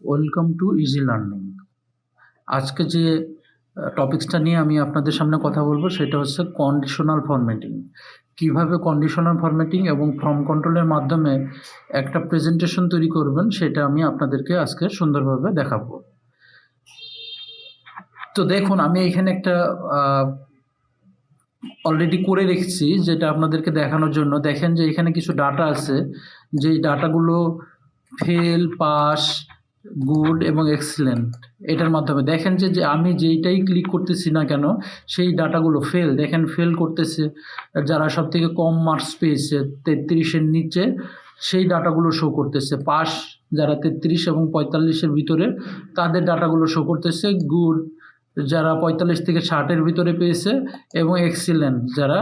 Welcome to easy learning. আজকে যে টপিক্সটা নিয়ে আমি আপনাদের সামনে কথা বলবো সেটা হচ্ছে কন্ডিশনাল ফরম্যাটিং। কিভাবে কন্ডিশনাল ফরম্যাটিং এবং ফর্ম কন্ট্রোলের মাধ্যমে একটা প্রেজেন্টেশন তৈরি করবেন সেটা আমি আপনাদেরকে আজকে সুন্দরভাবে দেখাবো। তো দেখুন, আমি এখানে একটা অলরেডি করে রেখেছি যেটা আপনাদেরকে দেখানোর জন্য। দেখেন যে এখানে কিছু ডাটা আছে, যেই ডাটাগুলো ফেল, পাস, গুড এবং এক্সিলেন্ট এটার মাধ্যমে দেখেন যে আমি যেইটাই ক্লিক করতেছি না কেন সেই ডাটাগুলো ফেল। দেখেন ফেল করতেছে যারা সব থেকে কম মার্কস পেয়েছে 33-এর নিচে, সেই ডাটাগুলো শো করতেছে। পাস যারা 33 এবং 45-এর ভিতরে তাদের ডাটাগুলো শো করতেছে। গুড যারা 45 থেকে 60-এর ভিতরে পেয়েছে এবং এক্সিলেন্ট যারা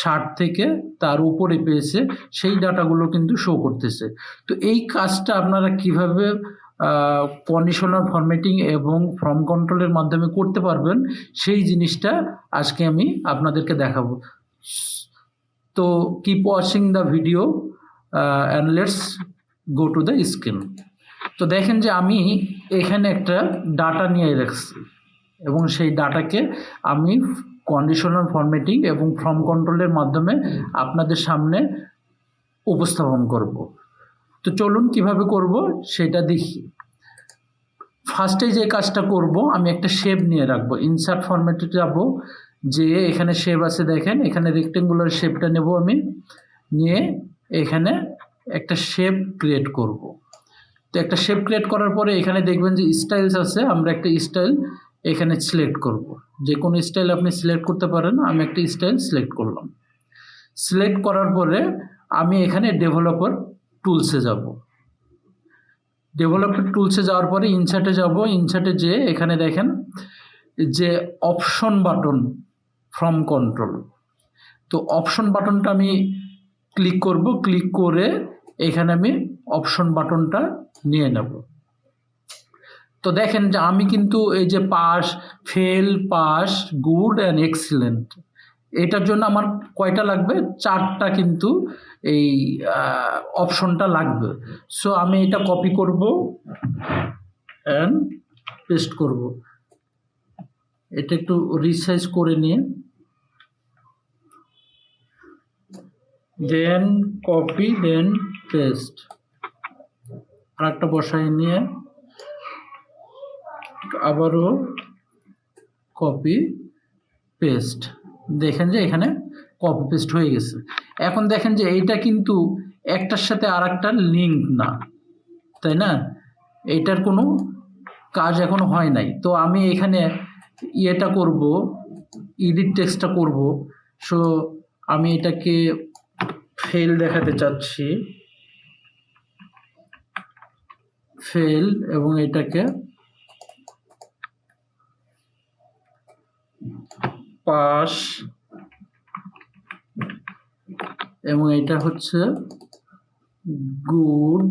60 থেকে তার উপরে পেয়েছে সেই ডাটাগুলো কিন্তু শো করতেছে। তো এই কাজটা আপনারা কিভাবে কন্ডিশনাল ফরম্যাটিং এবং ফর্ম কন্ট্রোলের মাধ্যমে করতে পারবেন সেই জিনিসটা আজকে আমি আপনাদেরকে দেখাবো। তো keep watching the video and let's go to the screen. তো দেখেন যে আমি এখানে একটা ডাটা নিয়ে রাখছি এবং সেই ডাটাকে আমি কন্ডিশনাল ফরম্যাটিং এবং ফর্ম কন্ট্রোলের মাধ্যমে আপনাদের সামনে উপস্থাপন করব। তো চলুন কিভাবে করব সেটা দেখি। ফার্স্টে যে কাজটা করব, আমি একটা শেপ নিয়ে রাখবো। ইনসার্ট ফরম্যাটে যাব, যে এখানে শেপ আছে দেখেন, এখানে রেক্টেঙ্গুলার শেপটা নেব আমি, নিয়ে এখানে একটা শেপ ক্রিয়েট করব। তো একটা শেপ ক্রিয়েট করার পরে এখানে দেখবেন যে স্টাইলস আছে, আমরা একটা স্টাইল এখানে সিলেক্ট করব। যে কোনো স্টাইল আপনি সিলেক্ট করতে পারেন, আমি একটা স্টাইল সিলেক্ট করলাম। সিলেক্ট করার পরে আমি এখানে ডেভেলপার টুলসে যাব। ডেভেলপার টুলসে যাওয়ার পরে ইনসার্টে যাব। ইনসার্টে যেয়ে এখানে দেখেন যে অপশন বাটন ফর্ম কন্ট্রোল, তো অপশন বাটনটা আমি ক্লিক করব। ক্লিক করে এখানে আমি অপশন বাটনটা নিয়ে নেব। তো দেখেন যে আমি কিন্তু এই যে pass, fail, pass, good and excellent এটার জন্য আমার কয়টা লাগবে? 4টা কিন্তু এই অপশনটা লাগবে। সো আমি এটা কপি করব অ্যান্ড পেস্ট করব। এটা একটু রিসাইজ করে নিয়ে দেন কপি দেন পেস্ট, আর একটা বসাই নিয়ে আবারও কপি পেস্ট। দেখেন যে এখানে কপি পেস্ট হয়ে গেছে। এখন দেখেন যে এইটা কিন্তু একটার সাথে আর একটা লিঙ্ক না, তাই না? এইটার কোনো কাজ এখনো হয় নাই। তো আমি এখানে ইয়েটা করব, এডিট টেক্সটটা করব। সো আমি এটাকে ফেল দেখাতে চাচ্ছি, ফেল, এবং এটাকে পাস, এবং এটা হচ্ছে গুড,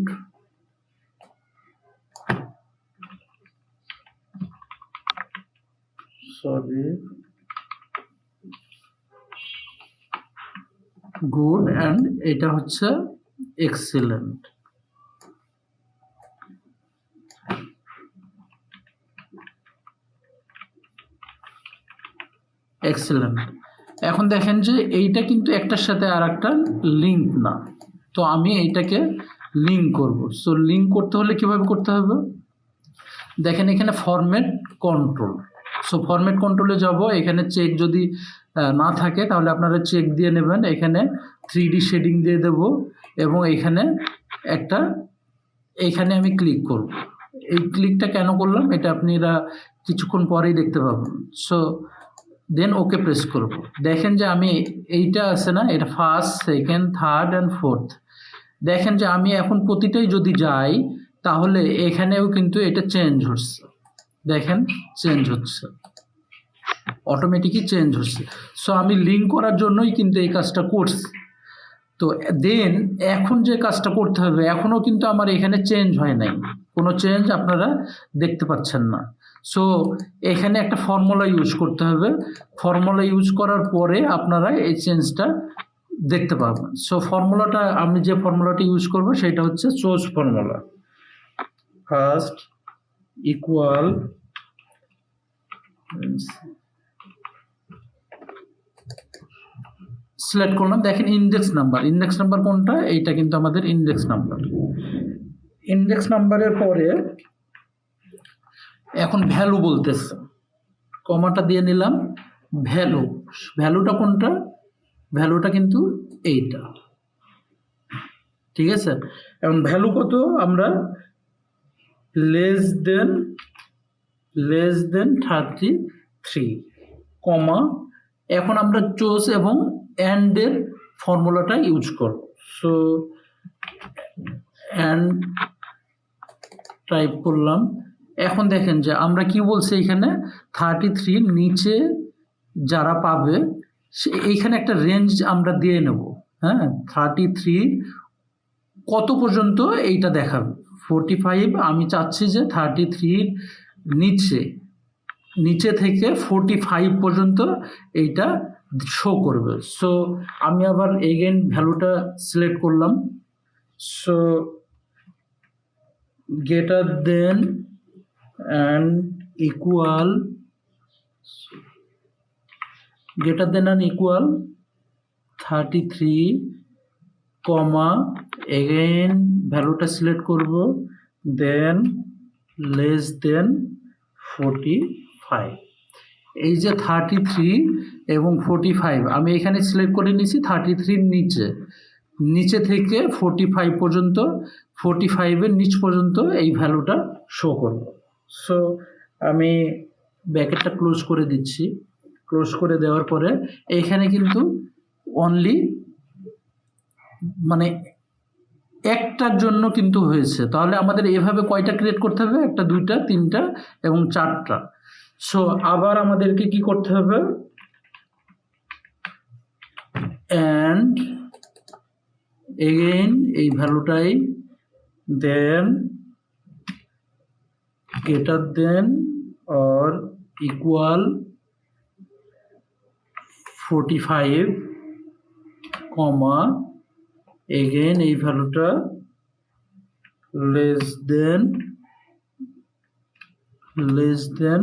গুড অ্যান্ড এটা হচ্ছে এক্সিলেন্ট। এক্সিলেন্ট। এখন দেখেন যে এইটা কিন্তু একটার সাথে আর একটা লিঙ্ক না, তো আমি এইটাকে লিঙ্ক করব। সো লিঙ্ক করতে হলে কিভাবে করতে হবে? দেখেন এখানে ফরম্যাট কন্ট্রোল। সো ফরম্যাট কন্ট্রোলে যাব। এখানে চেক যদি না থাকে তাহলে আপনারা চেক দিয়ে নেবেন। এখানে 3D শেডিং দিয়ে দেব এবং এখানে এখানে আমি ক্লিক করব। এই ক্লিকটা কেন করলাম এটা আপনারা কিছুক্ষণ পরেই দেখতে পাবেন। সো দেন ওকে প্রেস করব। দেখেন যে আমি এইটা আছে না, এটা first, second, third and fourth. দেখেন যে আমি এখন প্রতিটাই যদি যাই তাহলে এখানেও কিন্তু এটা চেঞ্জ হচ্ছে। দেখেন চেঞ্জ হচ্ছে, অটোমেটিকই চেঞ্জ হচ্ছে। সো আমি লিঙ্ক করার জন্যই কিন্তু এই কাজটা করছি। তো দেন এখন যে কাজটা করতে হবে, এখনও কিন্তু আমার এখানে চেঞ্জ হয় নাই, কোনো চেঞ্জ আপনারা দেখতে পাচ্ছেন না। সো এখানে একটা ফর্মুলা ইউজ করতে হবে। ফর্মুলা ইউজ করার পরে আপনারা এই চেঞ্জটা দেখতে পাবেন। সো ফর্মুলাটা, আমি যে ফর্মুলাটা ইউজ করব সেটা হচ্ছে source formula. First equal select করলাম। দেখেন ইন্ডেক্স নাম্বার কোনটা, এইটা কিন্তু আমাদের ইন্ডেক্স নাম্বারের পরে এখন ভ্যালু বলতেছে, কমাটা দিয়ে নিলাম। ভ্যালুটা কোনটা, ভ্যালুটা কিন্তু এইটা, ঠিক আছে। এখন ভ্যালু কত, আমরা লেস দেন 33 কমা, এখন আমরা চোজ এবং অ্যান্ড এর ফর্মুলাটা ইউজ করব। সো অ্যান্ড টাইপ করলাম। এখন দেখেন যে আমরা কি বলছি এখানে 33 নিচে যারা পাবে এইখানে একটা রেঞ্জ আমরা দিয়ে নেব। হ্যাঁ, 33 কত পর্যন্ত এইটা দেখাবে, 45। আমি চাচ্ছি যে 33 নিচে থেকে 45 পর্যন্ত এইটা শো করবে। সো আমি আবার এগেইন ভ্যালুটা সিলেক্ট করলাম। So greater than and equal 33 comma, again ভ্যালুটা সিলেক্ট করব, দেন লেস দেন 45। এই যে 33 এবং 45 আমি এখানে সিলেক্ট করে নিয়েছি 33 নিচে থেকে 45 পর্যন্ত, 45-এর নিচ পর্যন্ত এই ভ্যালুটা শো করব। সো আমি ব্র্যাকেটটা ক্লোজ করে দিচ্ছি। ক্লোজ করে দেওয়ার পরে এইখানে কিন্তু অনলি মানে একটার জন্য কিন্তু হয়েছে। তাহলে আমাদের এভাবে কয়টা ক্রিয়েট করতে হবে, 1, 2, 3 এবং 4টা। সো আবার আমাদেরকে কি করতে হবে, অ্যান্ড এগেইন এই ভ্যালুটাই, then greater than or equal 45 comma, again এই ভ্যালুটা লেস দেন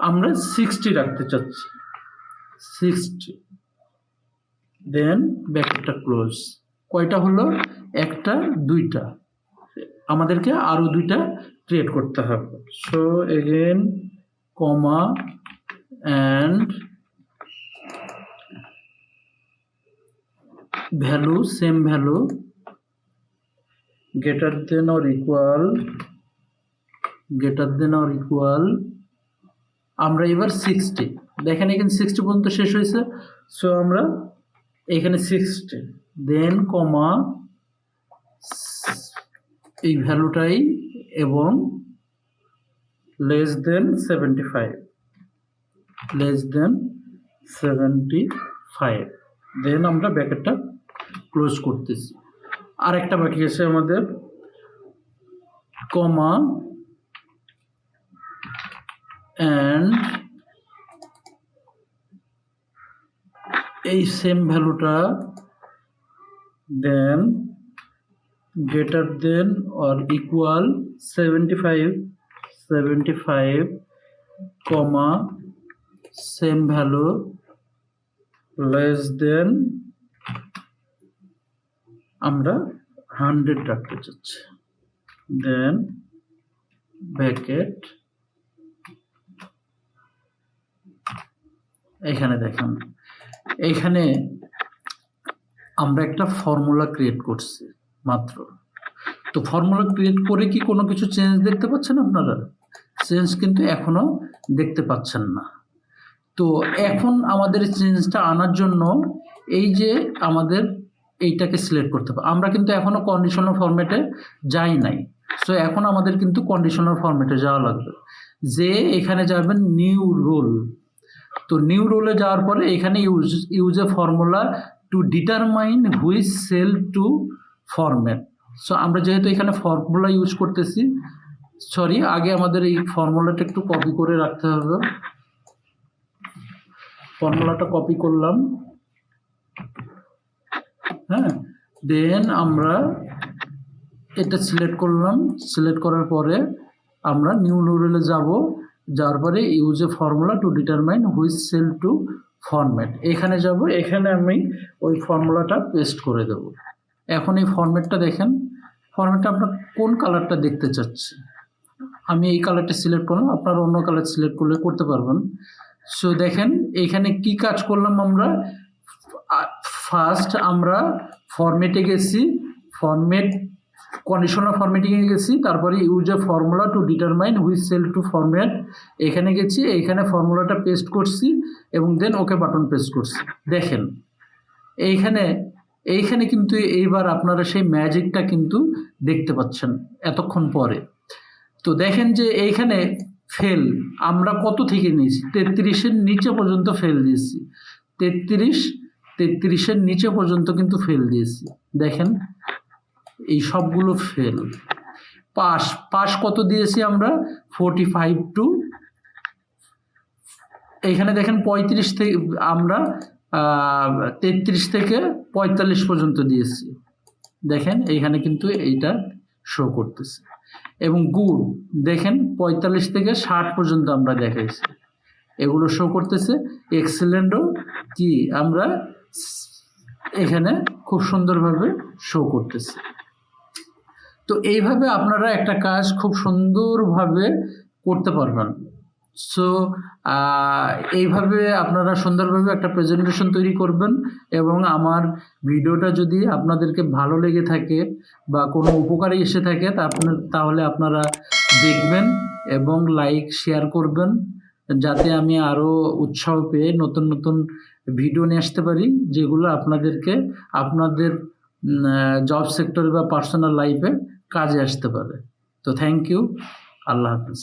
আমরা 60 রাখতে চাচ্ছি, 60, দেন ব্র্যাকেটটা ক্লোজ। কয়টা হলো, 1, 2, আমাদেরকে আরো 2টা ক্রিয়েট করতে হবে। So again comma and value, same value, greater than or equal আমরা এবার 60, দেখেন এখানে 60 পর্যন্ত শেষ হয়েছে। সো আমরা এখানে 60, দেন কমা এই ভ্যালুটাই এবং লেস দেন 75, দেন আমরা ব্র্যাকেটটা ক্লোজ করতেছি। আর একটা বাকি আছে আমাদের, কমা অ্যান্ড এই সেম ভ্যালুটা, দেন greater than or equal 75 comma same value less than আমরা 100 রাখতে চাচ্ছি, দেন ব্র্যাকেট। এখানে দেখেন এইখানে আমরা একটা ফর্মুলা ক্রিয়েট করছি মাত্র। তো ফর্মুলা ক্রিয়েট করে কি কোনো কিছু চেঞ্জ দেখতে পাচ্ছেন আপনারা? চেঞ্জ কিন্তু এখনো দেখতে পাচ্ছেন না। তো এখন আমাদের চেঞ্জটা আনার জন্য এই যে আমাদের এইটাকে সিলেক্ট করতে হবে। আমরা কিন্তু এখনো কন্ডিশনাল ফরম্যাটে যাই নাই। সো এখন আমাদের কিন্তু কন্ডিশনাল ফরম্যাটে যাওয়া লাগবে। যে এখানে যাবেন নিউ রোল। তো নিউ রোলে যাওয়ার পরে এখানে use a formula to determine which cell to format. So আমরা যেহেতু এখানে ফর্মুলা ইউজ করতেছি, সরি আগে আমাদের এই ফর্মুলাটা একটু কপি করে রাখতে হবে। ফর্মুলাটা কপি করলাম, হ্যাঁ, দেন আমরা এটা সিলেক্ট করলাম। সিলেক্ট করার পরে আমরা নিউ রুলে যাব, যাওয়ার পরে use a formula to determine which cell to format, এখানে যাব। এখানে আমি ওই ফর্মুলাটা পেস্ট করে দেব। এখন এই ফরম্যাটটা দেখেন, ফরম্যাটটা আপনার কোন কালারটা দেখতে চাচ্ছে, আমি এই কালারটা সিলেক্ট করলাম, আপনারা অন্য কালার সিলেক্ট করলে করতে পারবেন। সো দেখেন এইখানে কি কাজ করলাম আমরা। ফার্স্ট আমরা ফরম্যাটে গেছি, ফরম্যাট কন্ডিশনাল ফরম্যাটিংয়ে গেছি, তারপরে use a formula to determine which cell to format, এখানে গেছি, এইখানে ফর্মুলাটা পেস্ট করছি এবং দেন ওকে বাটন প্রেস করছি। দেখেন এইখানে কিন্তু এইবার আপনারা সেই ম্যাজিকটা কিন্তু দেখতে পাচ্ছেন এতক্ষণ পরে। তো দেখেন যে এইখানে ফেল আমরা কত থেকে নিয়েছি, 33-এর নিচে পর্যন্ত ফেল দিয়েছি, 33-এর নিচে পর্যন্ত কিন্তু ফেল দিয়েছি। দেখেন এই সবগুলো ফেল। পাস কত দিয়েছি আমরা, 45 টু, এইখানে দেখেন 35 থেকে আমরা 33 থেকে 45 পর্যন্ত দিয়েছি। দেখেন এইখানে কিন্তু এইটা শো করতেছে। এবং গুড দেখেন 45 থেকে 60 পর্যন্ত আমরা দেখাইছি, এগুলো শো করতেছে। এক্সেলেন্টও কি আমরা এখানে খুব সুন্দরভাবে শো করতেছে। তো এইভাবে আপনারা একটা কাজ খুব সুন্দরভাবে করতে পারবেন। সো এইভাবে আপনারা সুন্দরভাবে একটা প্রেজেন্টেশন তৈরি করবেন। এবং আমার ভিডিওটা যদি আপনাদেরকে ভালো লেগে থাকে বা কোনো উপকারে এসে থাকে তাহলে আপনারা দেখবেন এবং লাইক শেয়ার করবেন, যাতে আমি আরও উৎসাহ পেয়ে নতুন নতুন ভিডিও নিয়ে আসতে পারি, যেগুলো আপনাদেরকে আপনাদের জব সেক্টরে বা পার্সোনাল লাইফে কাজে আসতে পারে। তো থ্যাংক ইউ, আল্লাহ হাফিজ।